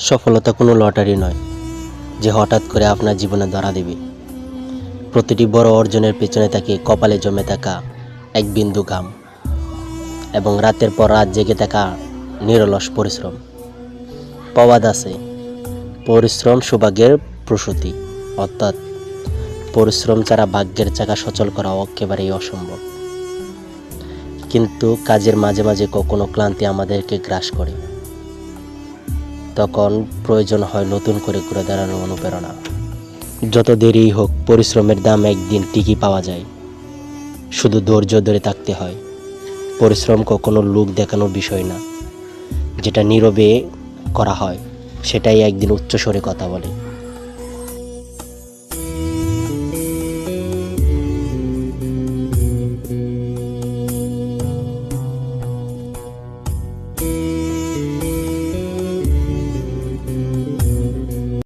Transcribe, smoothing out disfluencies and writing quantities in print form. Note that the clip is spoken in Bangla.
সফলতা কোনো লটারি নয় যে হঠাৎ করে আপনার জীবনে ধরা দেবে। প্রতিটি বড় অর্জনের পেছনে থাকে কপালে জমে থাকা এক বিন্দু ঘাম এবং রাতের পর রাত জেগে থাকা নিরলস পরিশ্রম। প্রবাদ আছে, পরিশ্রম সৌভাগ্যের প্রসূতি, অর্থাৎ পরিশ্রম ছাড়া ভাগ্যের চাকা সচল করা একেবারেই অসম্ভব। কিন্তু কাজের মাঝে মাঝে কখনো ক্লান্তি আমাদেরকে গ্রাস করে, তখন প্রয়োজন হয় নতুন করে ঘুরে দাঁড়ানোর অনুপ্রেরণা। যত দেরি হোক, পরিশ্রমের দাম একদিন ঠিকই পাওয়া যায়, শুধু ধৈর্য ধরে থাকতে হয়। পরিশ্রম কখনো লোক দেখানোর বিষয় না, যেটা নীরবে করা হয় সেটাই একদিন উচ্চস্বরে কথা বলে।